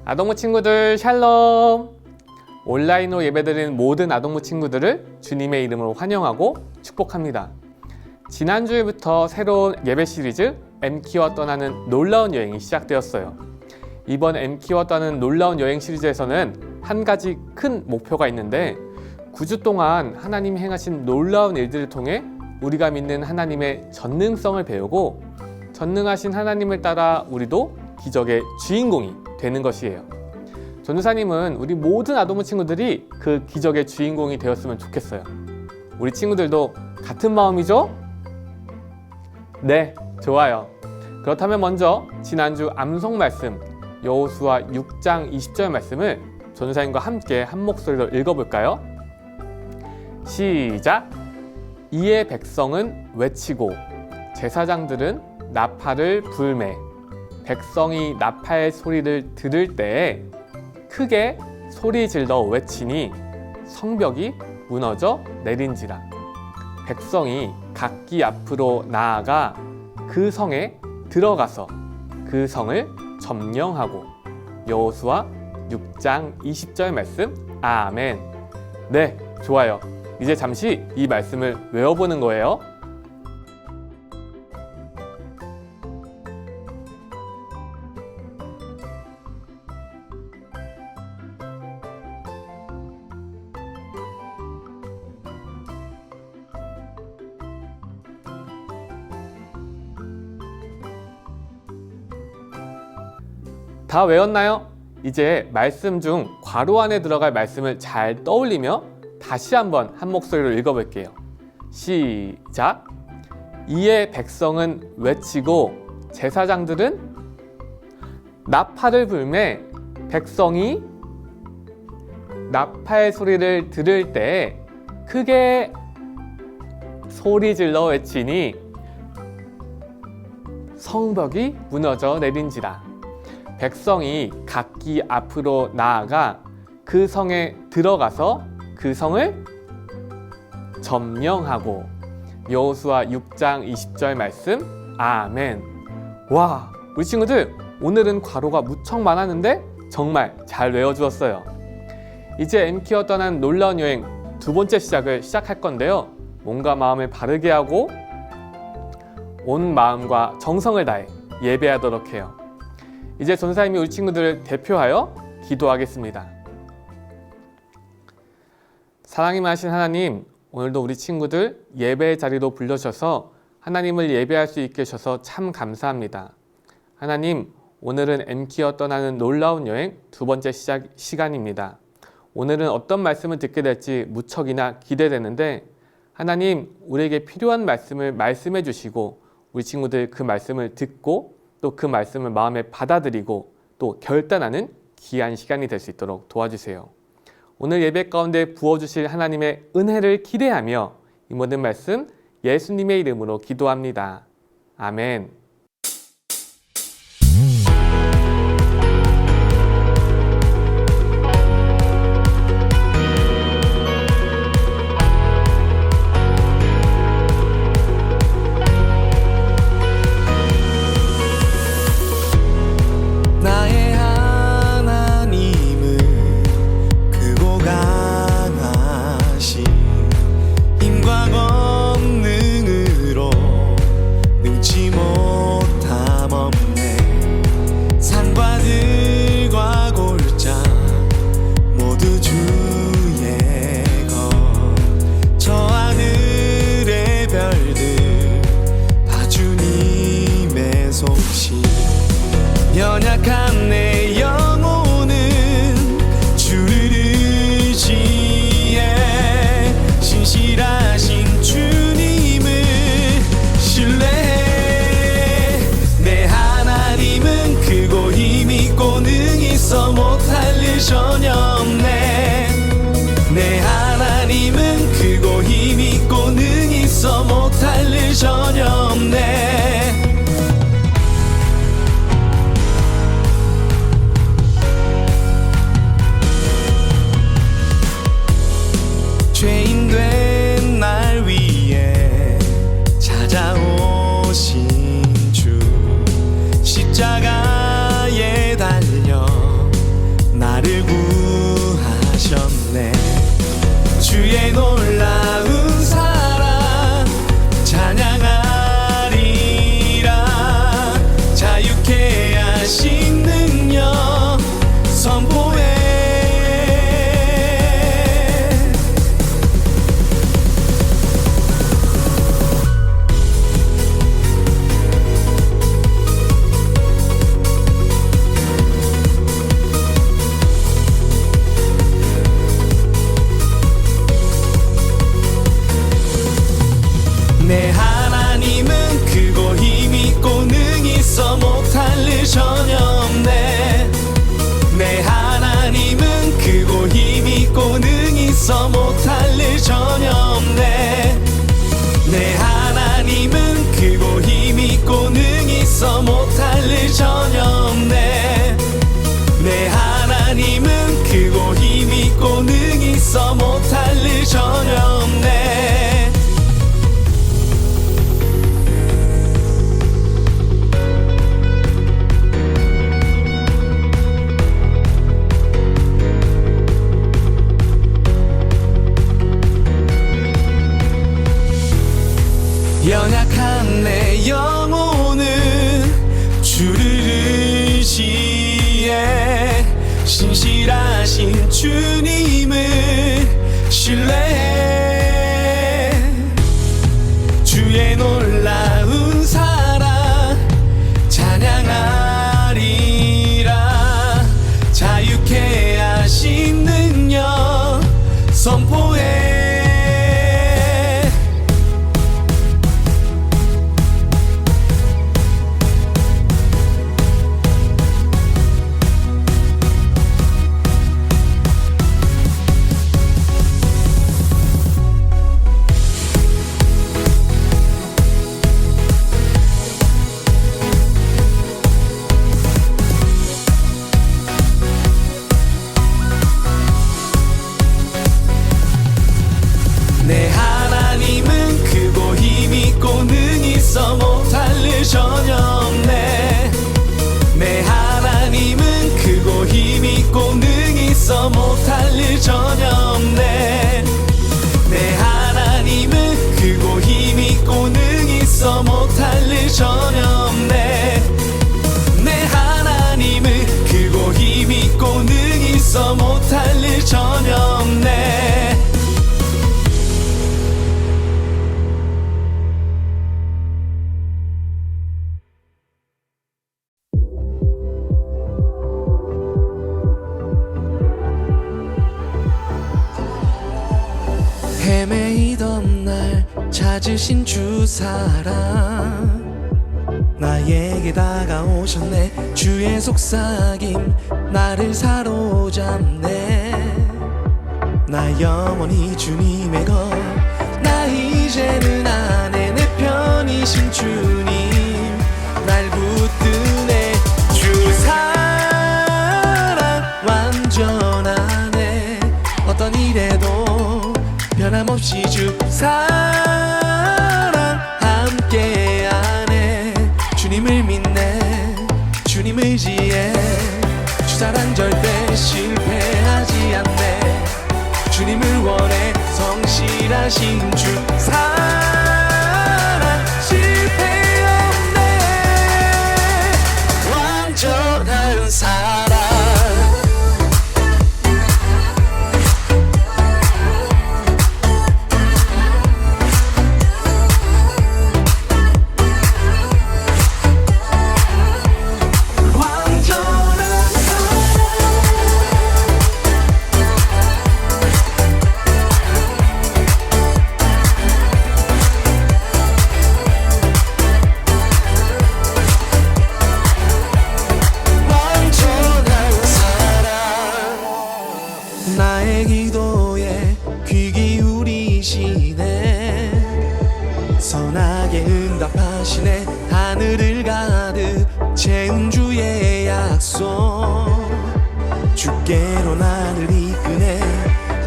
아동부 친구들 샬롬! 온라인으로 예배드리는 모든 아동부 친구들을 주님의 이름으로 환영하고 축복합니다. 지난주부터 새로운 예배 시리즈 MK와 떠나는 놀라운 여행이 시작되었어요. 이번 MK와 떠나는 놀라운 여행 시리즈에서는 한 가지 큰 목표가 있는데 9주 동안 하나님이 행하신 놀라운 일들을 통해 우리가 믿는 하나님의 전능성을 배우고 전능하신 하나님을 따라 우리도 기적의 주인공이 되는 것이에요. 전도사님은 우리 모든 아동부 친구들이 그 기적의 주인공이 되었으면 좋겠어요. 우리 친구들도 같은 마음이죠? 네, 좋아요. 그렇다면 먼저 지난주 암송 말씀 여호수아 6장 20절 말씀을 전도사님과 함께 한 목소리로 읽어볼까요? 시작! 이에 백성은 외치고 제사장들은 나팔을 불매 백성이 나팔 소리를 들을 때에 크게 소리 질러 외치니 성벽이 무너져 내린지라. 백성이 각기 앞으로 나아가 그 성에 들어가서 그 성을 점령하고. 여호수아 6장 20절 말씀. 아멘. 네, 좋아요. 이제 잠시 이 말씀을 외워보는 거예요. 다 외웠나요? 이제 말씀 중 괄호 안에 들어갈 말씀을 잘 떠올리며 다시 한번 한 목소리로 읽어볼게요. 시작! 이에 백성은 외치고 제사장들은 나팔을 불매 백성이 나팔 소리를 들을 때 크게 소리질러 외치니 성벽이 무너져 내린지라. 백성이 각기 앞으로 나아가 그 성에 들어가서 그 성을 점령하고. 여호수아 6장 20절 말씀. 아멘. 와, 우리 친구들 오늘은 괄호가 무척 많았는데 정말 잘 외워주었어요. 이제 MK와 떠난 놀라운 여행 두 번째 시작을 시작할 건데요. 몸과 마음을 바르게 하고 온 마음과 정성을 다해 예배하도록 해요. 이제 전사님이 우리 친구들을 대표하여 기도하겠습니다. 사랑이 많으신 하나님, 오늘도 우리 친구들 예배의 자리로 불러주셔서 하나님을 예배할 수 있게 해주셔서 참 감사합니다. 하나님, 오늘은 MK와 떠나는 놀라운 여행 두 번째 시간입니다. 오늘은 어떤 말씀을 듣게 될지 무척이나 기대되는데 하나님, 우리에게 필요한 말씀을 말씀해 주시고 우리 친구들 그 말씀을 듣고 또 그 말씀을 마음에 받아들이고 또 결단하는 귀한 시간이 될 수 있도록 도와주세요. 오늘 예배 가운데 부어주실 하나님의 은혜를 기대하며 이 모든 말씀 예수님의 이름으로 기도합니다. 아멘. 연약한 내 영혼은 주를 의지해 신실하신 주님을 신뢰해. 내 하나님은 크고 힘있고 능히 있어 못할 일 전혀 없네. 내 하나님은 크고 힘있고 능히 있어 못할 일 전혀 없네. 하신 주님을 신뢰해. 주의 놀라운 사랑 찬양하리라. 자유케 하신 능력 선포해. 내 하나님은 크고 힘있고 능히 있어 못할 일 전혀 없네. 내 하나님은 크고 힘있고 능히 있어 못할 일 전혀 없네. 내 하나님은 크고 힘있고 능히 있어 못할 일 전혀 없네. 내 하나님은 크고 힘있고 능히 있어 못할 일 전혀 없네. 헤매이던 날 찾으신 주 사랑 나에게 다가오셨네. 주의 속삭임 나를 사로잡네. 나 영원히 주님의 것. 나 이제는 안에 내 편이신 주님 날 붙드네. 주 사랑 완전하네. 어떤 일에도 변함없이 주 사랑 함께하네. 주님을 믿네. 주님 의지해. 주 사랑 절대 실패하지 않네. 주님을 원해. 성실하신 주 사랑 실패 없네. 완전한 사랑. 나의 기도에 귀 기울이시네. 선하게 응답하시네. 하늘을 가득 채운 주의 약속. 주께로 나를 이끄네.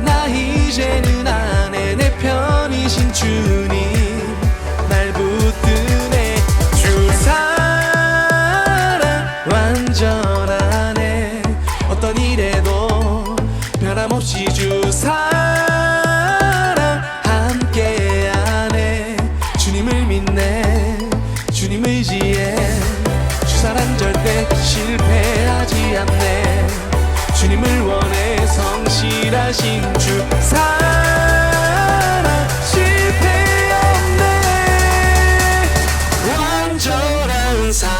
나 이제는 안에 내 편이신 주님 날 붙드네. 주 사랑 완전하네. 어떤 일에도 변함없이 주 사랑 함께하네. 주님을 믿네. 주님 의지해. 주 사랑 절대 실패하지 않네. 주님을 원해. 성실하신 주 사랑 실패 없네. 완전한 사랑.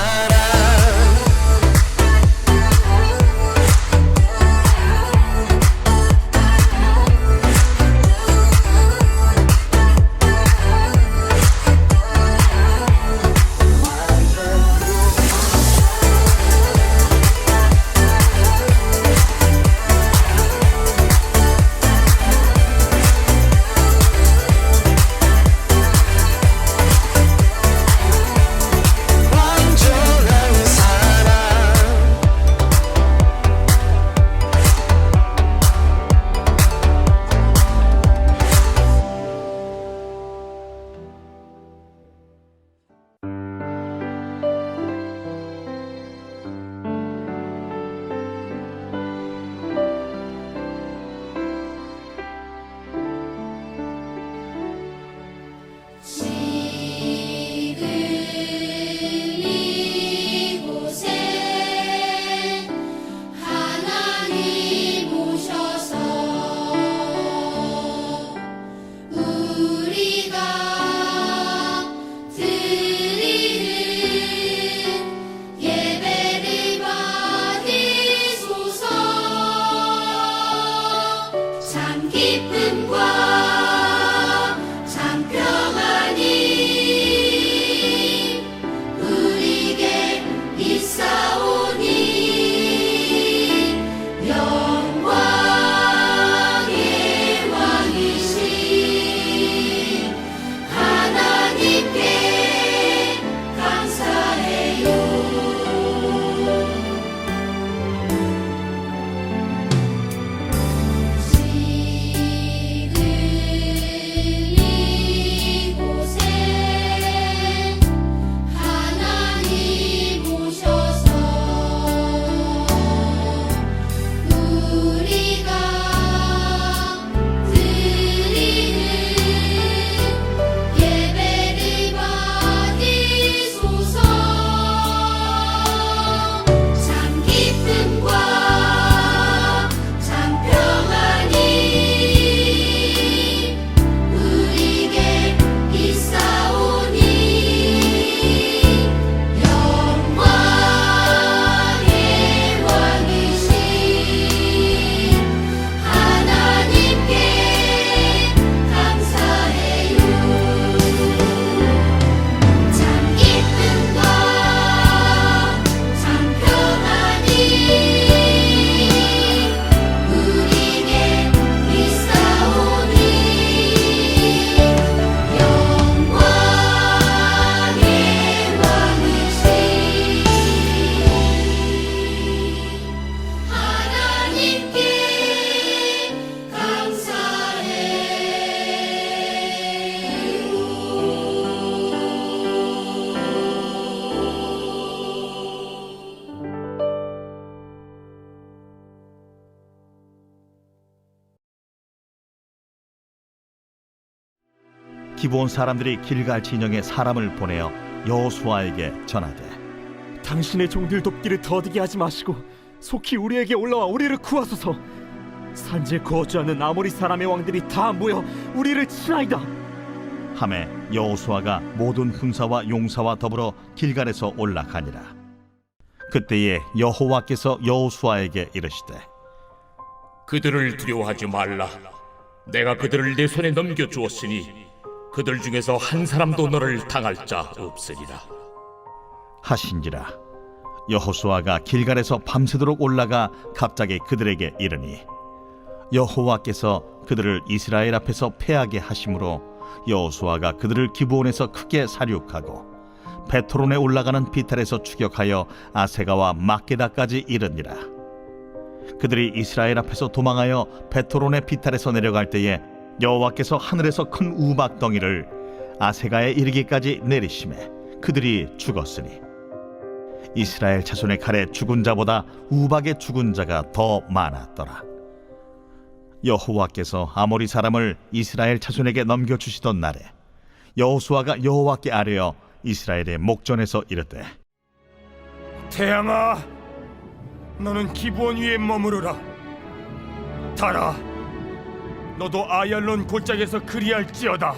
기브온 사람들이 길갈 진영에 사람을 보내어 여호수아에게 전하되 당신의 종들 돕기를 더디게 하지 마시고 속히 우리에게 올라와 우리를 구하소서. 산지에 거주하는 아모리 사람의 왕들이 다 모여 우리를 치나이다. 하매 여호수아가 모든 군사와 용사와 더불어 길갈에서 올라가니라. 그때에 여호와께서 여호수아에게 이르시되 그들을 두려워하지 말라. 내가 그들을 내 손에 넘겨주었으니 그들 중에서 한 사람도 너를 당할 자 없으리라 하신지라. 여호수아가 길갈에서 밤새도록 올라가 갑자기 그들에게 이르니 여호와께서 그들을 이스라엘 앞에서 패하게 하심으로 여호수아가 그들을 기브온에서 크게 사륙하고 베토론에 올라가는 비탈에서 추격하여 아세가와 막게다까지 이르니라. 그들이 이스라엘 앞에서 도망하여 베토론의 비탈에서 내려갈 때에 여호와께서 하늘에서 큰 우박 덩이를 아세가에 이르기까지 내리심에 그들이 죽었으니 이스라엘 자손의 칼에 죽은 자보다 우박에 죽은 자가 더 많았더라. 여호와께서 아모리 사람을 이스라엘 자손에게 넘겨주시던 날에 여호수아가 여호와께 아뢰어 이스라엘의 목전에서 이르되 태양아, 너는 기브온 위에 머무르라. 달아, 너도 아얄론 골짜기에서 그리할지어다.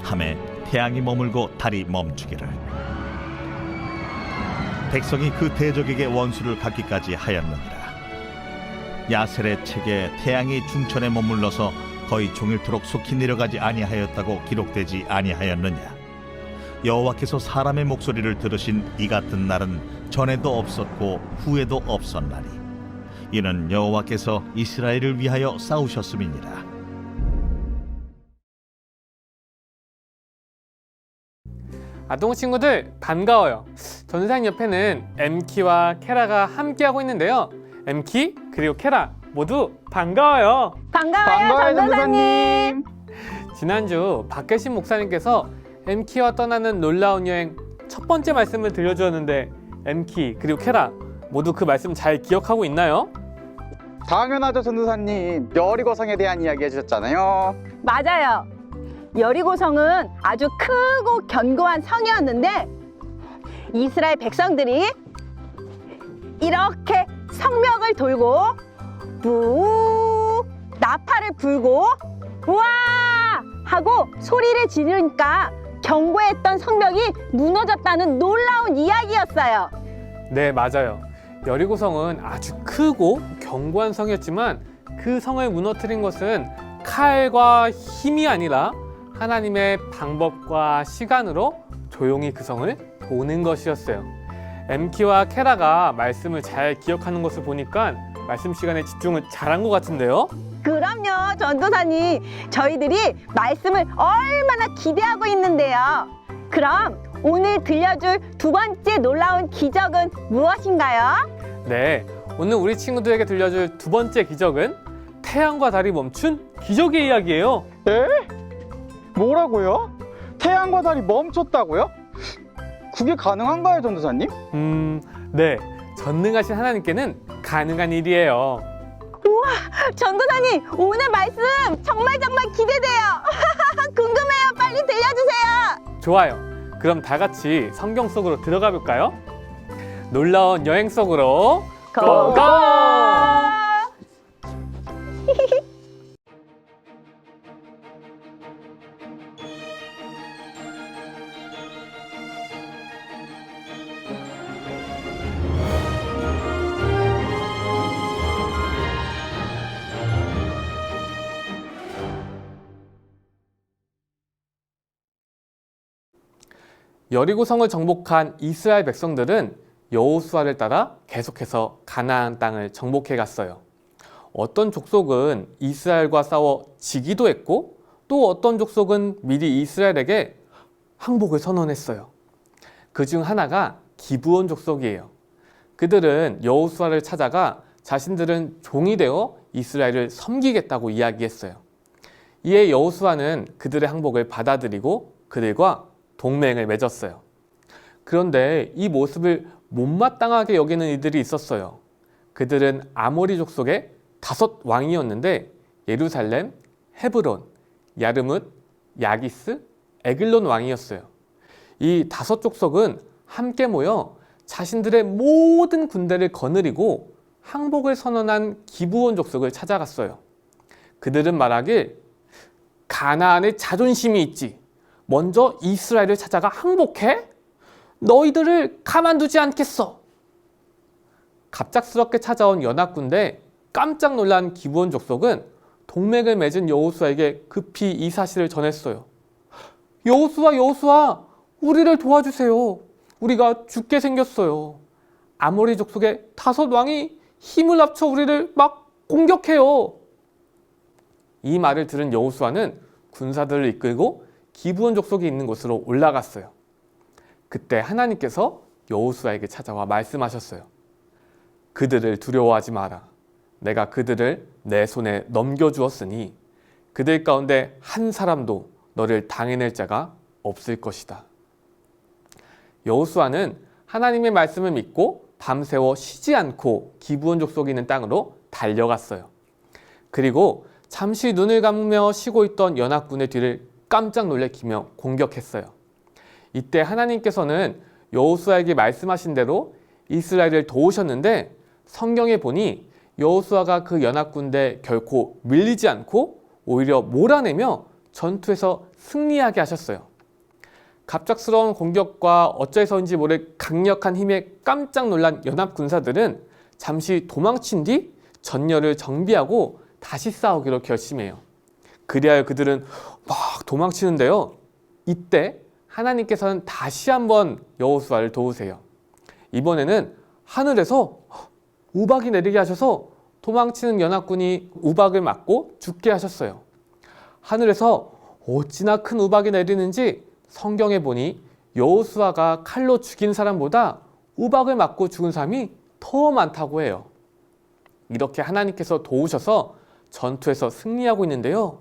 하매 태양이 머물고 달이 멈추기를 백성이 그 대적에게 원수를 갚기까지 하였느니라. 야셀의 책에 태양이 중천에 머물러서 거의 종일토록 속히 내려가지 아니하였다고 기록되지 아니하였느냐. 여호와께서 사람의 목소리를 들으신 이 같은 날은 전에도 없었고 후에도 없었나니 이는 여호와께서 이스라엘을 위하여 싸우셨음이니라. 아동 친구들 반가워요. 전사님 옆에는 엠키와 케라가 함께하고 있는데요. 엠키 그리고 케라 모두 반가워요. 반가워요, 전도사님. 지난주 박계신 목사님께서 엠키와 떠나는 놀라운 여행 첫 번째 말씀을 들려주었는데 엠키 그리고 케라 모두 그 말씀 잘 기억하고 있나요? 당연하죠, 전도사님. 여리고성에 대한 이야기 해주셨잖아요. 맞아요. 여리고성은 아주 크고 견고한 성이었는데 이스라엘 백성들이 이렇게 성벽을 돌고 부 나팔을 불고 우와 하고 소리를 지르니까 견고했던 성벽이 무너졌다는 놀라운 이야기였어요. 네, 맞아요. 여리고성은 아주 크고 견고한 성이었지만 그 성을 무너뜨린 것은 칼과 힘이 아니라 하나님의 방법과 시간으로 조용히 그 성을 도는 것이었어요. 엠키와 케라가 말씀을 잘 기억하는 것을 보니까 말씀 시간에 집중을 잘한 것 같은데요? 그럼요, 전도사님. 저희들이 말씀을 얼마나 기대하고 있는데요. 그럼 오늘 들려줄 두 번째 놀라운 기적은 무엇인가요? 네, 오늘 우리 친구들에게 들려줄 두 번째 기적은 태양과 달이 멈춘 기적의 이야기예요. 에? 뭐라고요? 태양과 달이 멈췄다고요? 그게 가능한가요, 전도사님? 네, 전능하신 하나님께는 가능한 일이에요. 전도사님, 오늘 말씀 정말 기대돼요. 궁금해요. 빨리 들려주세요. 좋아요. 그럼 다 같이 성경 속으로 들어가 볼까요? 놀라운 여행 속으로 고고! 여리고성을 정복한 이스라엘 백성들은 여호수아를 따라 계속해서 가나안 땅을 정복해 갔어요. 어떤 족속은 이스라엘과 싸워 지기도 했고 또 어떤 족속은 미리 이스라엘에게 항복을 선언했어요. 그중 하나가 기브온 족속이에요. 그들은 여호수아를 찾아가 자신들은 종이 되어 이스라엘을 섬기겠다고 이야기했어요. 이에 여호수아는 그들의 항복을 받아들이고 그들과 동맹을 맺었어요. 그런데 이 모습을 못마땅하게 여기는 이들이 있었어요. 그들은 아모리 족속의 5 왕이었는데 예루살렘, 헤브론, 야르뭇, 야기스, 에글론 왕이었어요. 이 5족속은 함께 모여 자신들의 모든 군대를 거느리고 항복을 선언한 기브온 족속을 찾아갔어요. 그들은 말하길 가나안에 자존심이 있지. 먼저 이스라엘을 찾아가 항복해? 너희들을 가만두지 않겠어. 갑작스럽게 찾아온 연합군대 깜짝 놀란 기브온 족속은 동맹을 맺은 여호수아에게 급히 이 사실을 전했어요. 여호수아, 우리를 도와주세요. 우리가 죽게 생겼어요. 아모리 족속의 5왕이 힘을 합쳐 우리를 막 공격해요. 이 말을 들은 여호수아는 군사들을 이끌고 기브온 족속이 있는 곳으로 올라갔어요. 그때 하나님께서 여호수아에게 찾아와 말씀하셨어요. 그들을 두려워하지 마라. 내가 그들을 내 손에 넘겨주었으니 그들 가운데 한 사람도 너를 당해낼 자가 없을 것이다. 여호수아는 하나님의 말씀을 믿고 밤새워 쉬지 않고 기브온 족속이 있는 땅으로 달려갔어요. 그리고 잠시 눈을 감으며 쉬고 있던 연합군의 뒤를 깜짝 놀래키며 공격했어요. 이때 하나님께서는 여호수아에게 말씀하신 대로 이스라엘을 도우셨는데 성경에 보니 여호수아가 그 연합군대 결코 밀리지 않고 오히려 몰아내며 전투에서 승리하게 하셨어요. 갑작스러운 공격과 어째서인지 모를 강력한 힘에 깜짝 놀란 연합군사들은 잠시 도망친 뒤 전열을 정비하고 다시 싸우기로 결심해요. 그리하여 그들은 막 도망치는데요. 이때 하나님께서는 다시 한번 여호수아를 도우세요. 이번에는 하늘에서 우박이 내리게 하셔서 도망치는 연합군이 우박을 맞고 죽게 하셨어요. 하늘에서 어찌나 큰 우박이 내리는지 성경에 보니 여호수아가 칼로 죽인 사람보다 우박을 맞고 죽은 사람이 더 많다고 해요. 이렇게 하나님께서 도우셔서 전투에서 승리하고 있는데요.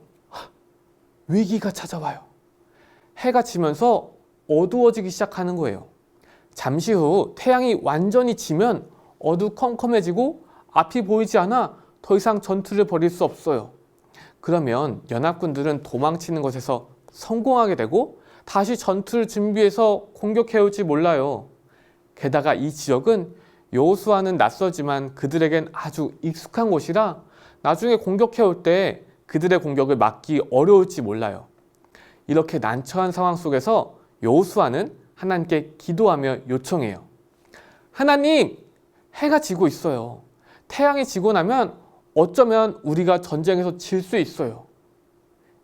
위기가 찾아와요. 해가 지면서 어두워지기 시작하는 거예요. 잠시 후 태양이 완전히 지면 어두컴컴해지고 앞이 보이지 않아 더 이상 전투를 벌일 수 없어요. 그러면 연합군들은 도망치는 것에서 성공하게 되고 다시 전투를 준비해서 공격해올지 몰라요. 게다가 이 지역은 여호수아는 낯설지만 그들에겐 아주 익숙한 곳이라 나중에 공격해올 때 그들의 공격을 막기 어려울지 몰라요. 이렇게 난처한 상황 속에서 여호수아는 하나님께 기도하며 요청해요. 하나님, 해가 지고 있어요. 태양이 지고 나면 어쩌면 우리가 전쟁에서 질 수 있어요.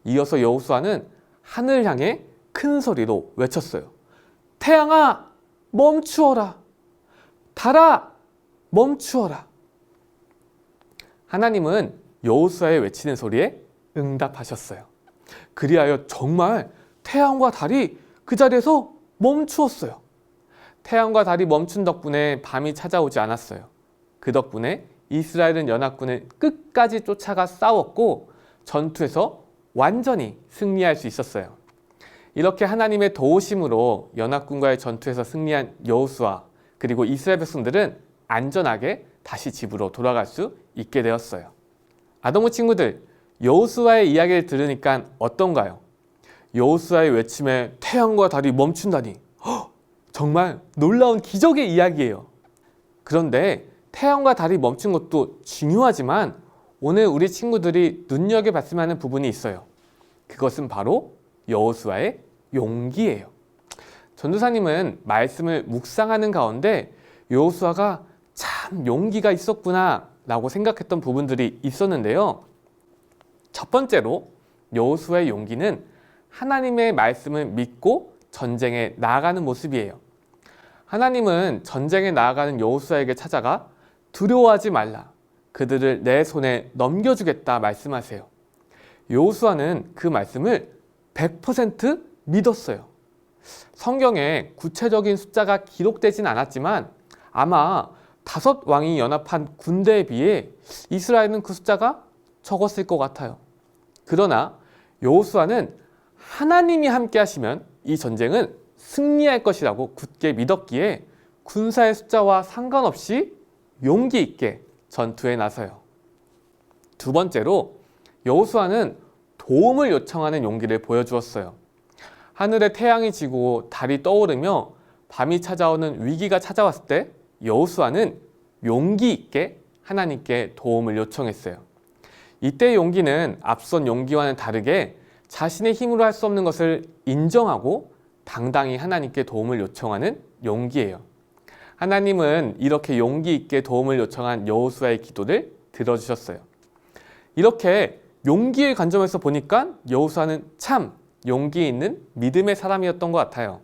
이어서 여호수아는 하늘을 향해 큰 소리로 외쳤어요. 태양아, 멈추어라. 달아, 멈추어라. 하나님은 여호수아의 외치는 소리에 응답하셨어요. 그리하여 정말 태양과 달이 그 자리에서 멈추었어요. 태양과 달이 멈춘 덕분에 밤이 찾아오지 않았어요. 그 덕분에 이스라엘은 연합군을 끝까지 쫓아가 싸웠고 전투에서 완전히 승리할 수 있었어요. 이렇게 하나님의 도우심으로 연합군과의 전투에서 승리한 여호수아 그리고 이스라엘 백성들은 안전하게 다시 집으로 돌아갈 수 있게 되었어요. 아동부 친구들, 여호수아의 이야기를 들으니까 어떤가요? 여호수아의 외침에 태양과 달이 멈춘다니 정말 놀라운 기적의 이야기예요. 그런데 태양과 달이 멈춘 것도 중요하지만 오늘 우리 친구들이 눈여겨봤으면 하는 부분이 있어요. 그것은 바로 여호수아의 용기예요. 전도사님은 말씀을 묵상하는 가운데 여호수아가 참 용기가 있었구나 라고 생각했던 부분들이 있었는데요. 첫 번째로 여호수아의 용기는 하나님의 말씀을 믿고 전쟁에 나아가는 모습이에요. 하나님은 전쟁에 나아가는 여호수아에게 찾아가 두려워하지 말라. 그들을 내 손에 넘겨주겠다 말씀하세요. 여호수아는 그 말씀을 100% 믿었어요. 성경에 구체적인 숫자가 기록되진 않았지만 아마 5왕이 연합한 군대에 비해 이스라엘은 그 숫자가 적었을 것 같아요. 그러나 여호수아는 하나님이 함께 하시면 이 전쟁은 승리할 것이라고 굳게 믿었기에 군사의 숫자와 상관없이 용기 있게 전투에 나서요. 두 번째로 여호수아는 도움을 요청하는 용기를 보여주었어요. 하늘에 태양이 지고 달이 떠오르며 밤이 찾아오는 위기가 찾아왔을 때 여호수아는 용기 있게 하나님께 도움을 요청했어요. 이때의 용기는 앞선 용기와는 다르게 자신의 힘으로 할 수 없는 것을 인정하고 당당히 하나님께 도움을 요청하는 용기예요. 하나님은 이렇게 용기 있게 도움을 요청한 여호수아의 기도를 들어주셨어요. 이렇게 용기의 관점에서 보니까 여호수아는 참 용기 있는 믿음의 사람이었던 것 같아요.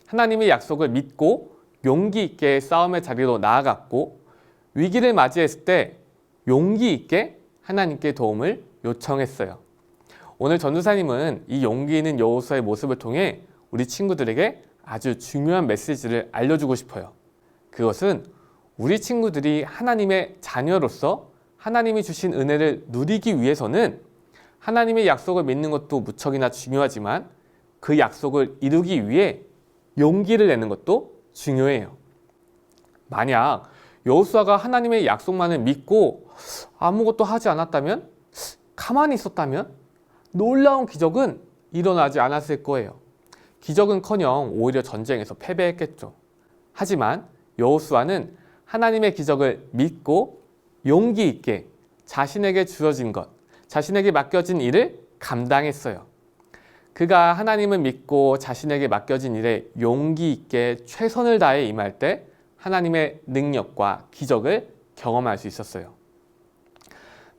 하나님의 약속을 믿고 용기 있게 싸움의 자리로 나아갔고 위기를 맞이했을 때 용기 있게 하나님께 도움을 요청했어요. 오늘 전도사님은 이 용기 있는 여호수아의 모습을 통해 우리 친구들에게 아주 중요한 메시지를 알려주고 싶어요. 그것은 우리 친구들이 하나님의 자녀로서 하나님이 주신 은혜를 누리기 위해서는 하나님의 약속을 믿는 것도 무척이나 중요하지만 그 약속을 이루기 위해 용기를 내는 것도 중요해요. 만약 여호수아가 하나님의 약속만을 믿고 아무것도 하지 않았다면, 가만히 있었다면 놀라운 기적은 일어나지 않았을 거예요. 기적은커녕 오히려 전쟁에서 패배했겠죠. 하지만 여호수아는 하나님의 기적을 믿고 용기 있게 자신에게 주어진 것, 자신에게 맡겨진 일을 감당했어요. 그가 하나님을 믿고 자신에게 맡겨진 일에 용기 있게 최선을 다해 임할 때 하나님의 능력과 기적을 경험할 수 있었어요.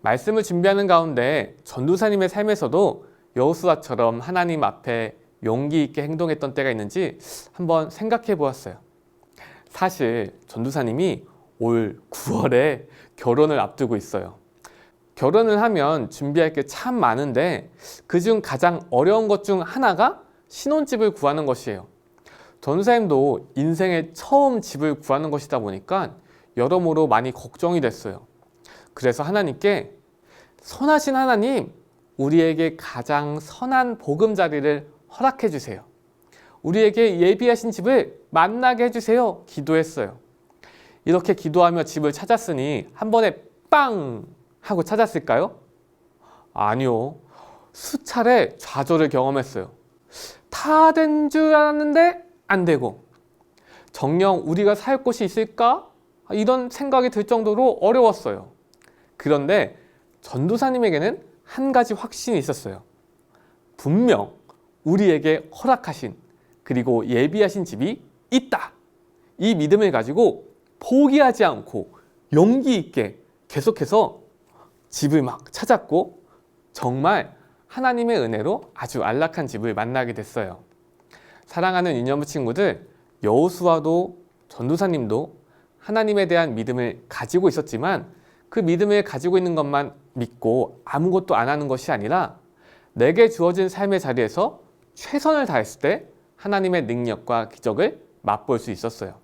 말씀을 준비하는 가운데 전도사님의 삶에서도 여호수아처럼 하나님 앞에 용기 있게 행동했던 때가 있는지 한번 생각해 보았어요. 사실 전도사님이 올 9월에 결혼을 앞두고 있어요. 결혼을 하면 준비할 게 참 많은데 그중 가장 어려운 것 중 하나가 신혼집을 구하는 것이에요. 전도사님도 인생의 처음 집을 구하는 것이다 보니까 여러모로 많이 걱정이 됐어요. 그래서 하나님께 선하신 하나님, 우리에게 가장 선한 보금자리를 허락해 주세요. 우리에게 예비하신 집을 만나게 해주세요. 기도했어요. 이렇게 기도하며 집을 찾았으니 한 번에 빵! 하고 찾았을까요? 아니요. 수차례 좌절을 경험했어요. 다 된 줄 알았는데 안 되고, 정녕 우리가 살 곳이 있을까? 이런 생각이 들 정도로 어려웠어요. 그런데 전도사님에게는 한 가지 확신이 있었어요. 분명 우리에게 허락하신 그리고 예비하신 집이 있다. 이 믿음을 가지고 포기하지 않고 용기 있게 계속해서 집을 막 찾았고 정말 하나님의 은혜로 아주 안락한 집을 만나게 됐어요. 사랑하는 유년부 친구들, 여호수아도 전도사님도 하나님에 대한 믿음을 가지고 있었지만 그 믿음을 가지고 있는 것만 믿고 아무것도 안 하는 것이 아니라 내게 주어진 삶의 자리에서 최선을 다했을 때 하나님의 능력과 기적을 맛볼 수 있었어요.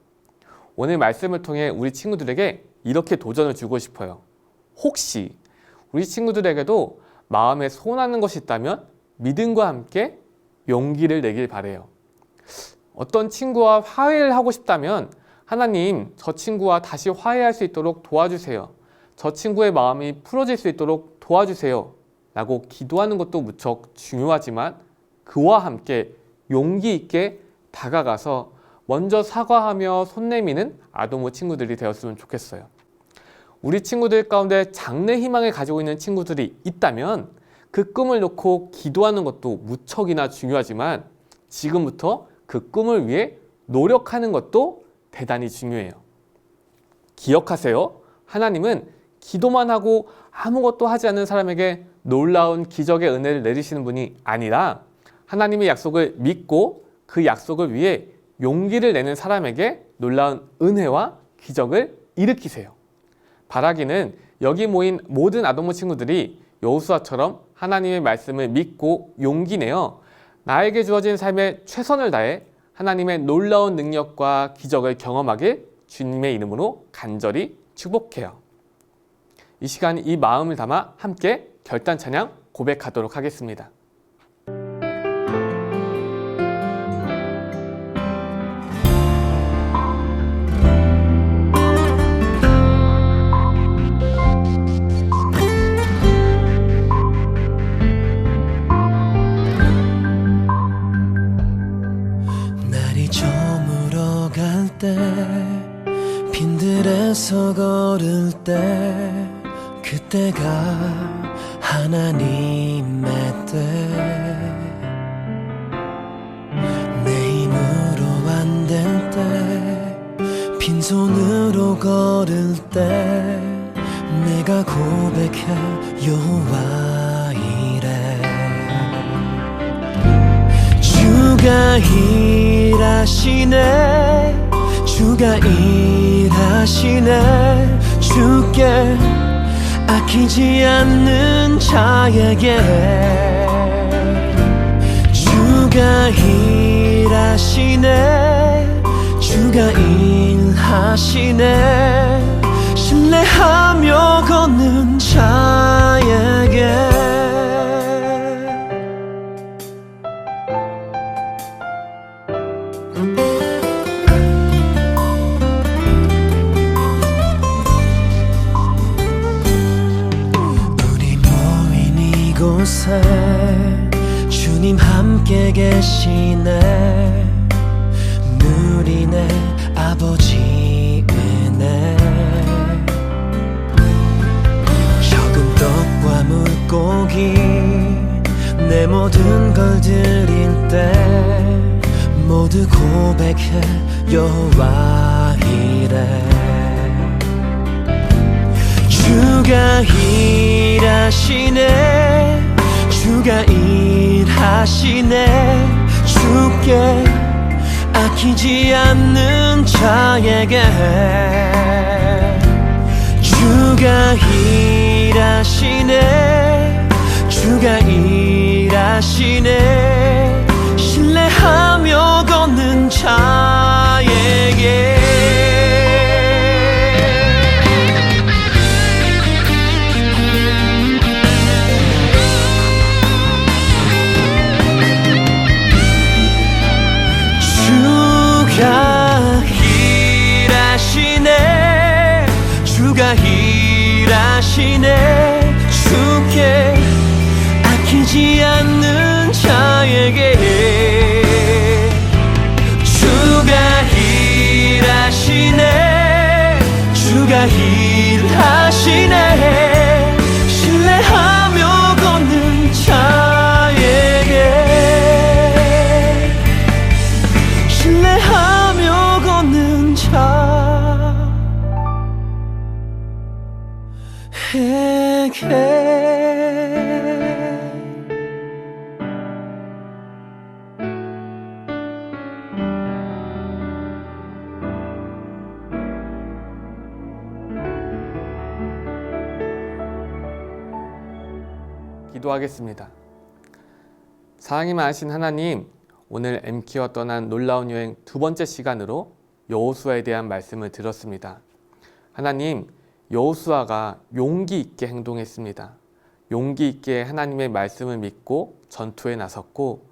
오늘 말씀을 통해 우리 친구들에게 이렇게 도전을 주고 싶어요. 혹시 우리 친구들에게도 마음에 소원하는 것이 있다면 믿음과 함께 용기를 내길 바라요. 어떤 친구와 화해를 하고 싶다면 하나님, 저 친구와 다시 화해할 수 있도록 도와주세요. 저 친구의 마음이 풀어질 수 있도록 도와주세요. 라고 기도하는 것도 무척 중요하지만 그와 함께 용기 있게 다가가서 먼저 사과하며 손 내미는 아동부 친구들이 되었으면 좋겠어요. 우리 친구들 가운데 장래 희망을 가지고 있는 친구들이 있다면 그 꿈을 놓고 기도하는 것도 무척이나 중요하지만 지금부터 그 꿈을 위해 노력하는 것도 대단히 중요해요. 기억하세요. 하나님은 기도만 하고 아무것도 하지 않는 사람에게 놀라운 기적의 은혜를 내리시는 분이 아니라 하나님의 약속을 믿고 그 약속을 위해 용기를 내는 사람에게 놀라운 은혜와 기적을 일으키세요. 바라기는 여기 모인 모든 아동부 친구들이 여호수아처럼 하나님의 말씀을 믿고 용기 내어 나에게 주어진 삶에 최선을 다해 하나님의 놀라운 능력과 기적을 경험하길 주님의 이름으로 간절히 축복해요. 이 시간 이 마음을 담아 함께 결단 찬양 고백하도록 하겠습니다. 땅에서 걸을 때 그때가 하나님의 때 내 힘으로 안 될 때 빈손으로 걸을 때 내가 고백해 여호와 이래 주가 일하시네 주가 일하시네 주께 아끼지 않는 자에게 주가 일하시네 주가 일하시네 신뢰하며 걷는 자에게 우리 모인 이곳에 주님 함께 계시네 누리네 아버지 은혜 적은 떡과 물고기 내 모든 걸 드릴 때 모두 고백해 여호와 이래 주가 일하시네 주가 일하시네 주께 아끼지 않는 자에게 주가 일하시네 주가 일하시네 신뢰하며 걷는 자에게 주가 일하시네 주가 일하시네 주께 아끼지 않는 자에게 주가 일하시네 주가 일하시네 신뢰하며 걷는 자에게 신뢰하며 걷는 자에게 기도하겠습니다. 사랑이 많으신 하나님, 오늘 MK와 떠난 놀라운 여행 두 번째 시간으로 여호수아에 대한 말씀을 들었습니다. 하나님, 여호수아가 용기 있게 행동했습니다. 용기 있게 하나님의 말씀을 믿고 전투에 나섰고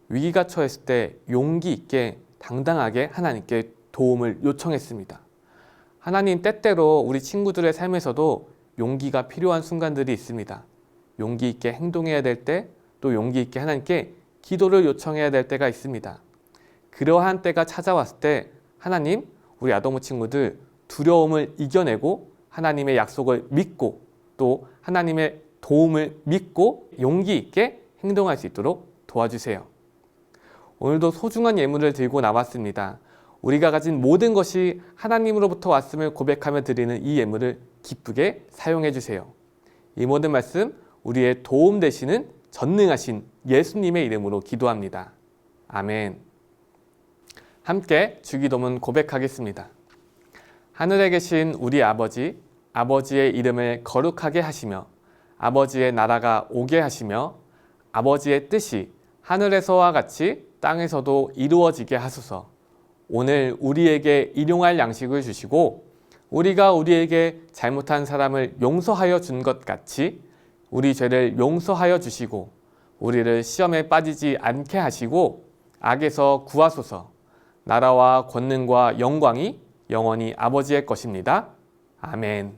위기가 처했을 때 용기 있게 당당하게 하나님께 도움을 요청했습니다. 하나님, 때때로 우리 친구들의 삶에서도 용기가 필요한 순간들이 있습니다. 용기 있게 행동해야 될 때, 또 용기 있게 하나님께 기도를 요청해야 될 때가 있습니다. 그러한 때가 찾아왔을 때 하나님, 우리 아동부 친구들 두려움을 이겨내고 하나님의 약속을 믿고 또 하나님의 도움을 믿고 용기 있게 행동할 수 있도록 도와주세요. 오늘도 소중한 예물을 들고 나왔습니다. 우리가 가진 모든 것이 하나님으로부터 왔음을 고백하며 드리는 이 예물을 기쁘게 사용해 주세요. 이 모든 말씀 우리의 도움 되시는 전능하신 예수님의 이름으로 기도합니다. 아멘. 함께 주기도문 고백하겠습니다. 하늘에 계신 우리 아버지, 아버지의 이름을 거룩하게 하시며 아버지의 나라가 오게 하시며 아버지의 뜻이 하늘에서와 같이 땅에서도 이루어지게 하소서. 오늘 우리에게 일용할 양식을 주시고 우리가 우리에게 잘못한 사람을 용서하여 준 것 같이 우리 죄를 용서하여 주시고 우리를 시험에 빠지지 않게 하시고 악에서 구하소서. 나라와 권능과 영광이 영원히 아버지의 것입니다. 아멘.